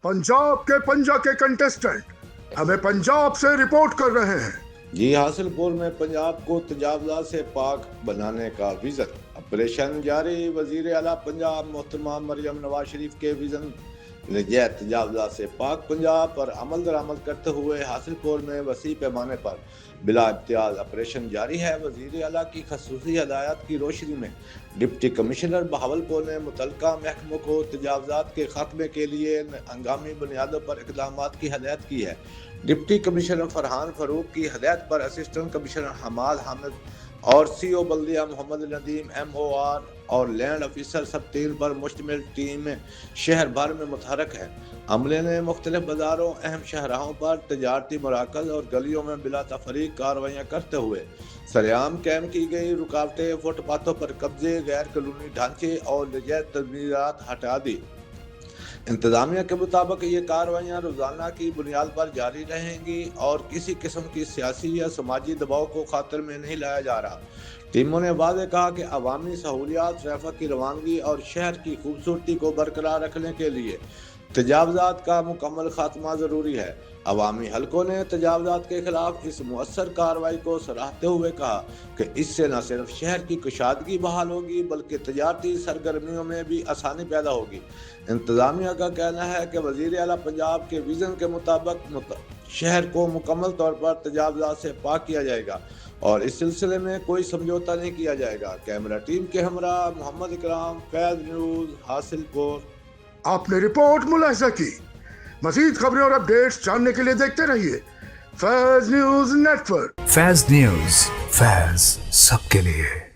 पंजाब के पंजा के कंटेस्टेंट हमें पंजाब से रिपोर्ट कर रहे हैं। जी हासिलपुर में पंजाब को तजावज़ात से पाक बनाने का विज़न ऑपरेशन जारी। वज़ीर आला पंजाब मोहतरमा मरियम नवाज शरीफ के विज़न नजायत तजावज़ात से पाक पंजाब पर अमल दरामद करते हुए हासिलपुर में वसी पैमाने पर बिला इम्तियाज़ ऑपरेशन जारी है। वज़ीर आला की खसूसी हदायत की रोशनी में डिप्टी कमिश्नर बहावलपुर ने मुतल्लिका महकमों को तजावज़ात के खात्मे के लिए हंगामी बुनियादों पर इक़दाम की हदायत की है। डिप्टी कमिश्नर फरहान फरूक की हदायत पर असिस्टेंट कमिश्नर हमाद हामिद और CO बल्दिया मोहम्मद नदीम MOR और लैंड ऑफिसर सब 3 पर मुश्तमिल टीम शहर भर में मुतहरक है। अमले ने मुख्तलिफ बाज़ारों अहम शहराहों पर तजारती मराकज़ और गलियों में बिला तफरीक कार्रवाइयाँ करते हुए सरेआम कैम की गई रुकावटें, फुटपाथों पर कब्जे, गैर कानूनी ढांचे और नजायज़ तदबीरात हटा दी। इंतजामिया के मुताबिक ये कार्रवाइयाँ रोज़ाना की बुनियाद पर जारी रहेंगी और किसी किस्म की सियासी या समाजी दबाव को खातिर में नहीं लाया जा रहा। टीमों ने वादे कहा कि अवामी सहूलियात, ट्रैफिक की रवानगी और शहर की खूबसूरती को बरकरार रखने के लिए तजावज़ात का मुकम्मल खात्मा ज़रूरी है। अवामी हलकों ने तजावज़ात के खिलाफ इस मुअस्सर कार्रवाई को सराहते हुए कहा कि इससे न सिर्फ शहर की कुशादगी बहाल होगी बल्कि तजारती सरगर्मियों में भी आसानी पैदा होगी। इंतज़ामिया का कहना है कि वज़ीर आला पंजाब के विज़न के मुताबिक शहर को मुकम्मल तौर पर तजावज़ात से पाक किया जाएगा और इस सिलसिले में कोई समझौता नहीं किया जाएगा। कैमरा टीम के हमरा मोहम्मद इकराम, फैज़ न्यूज़, हासिलपुर। आपने रिपोर्ट मुलाहिजा की। मज़ीद खबरें और अपडेट्स जानने के लिए देखते रहिए फैज़ न्यूज़ नेटवर्क। फैज़ न्यूज़, फैज़ सबके लिए।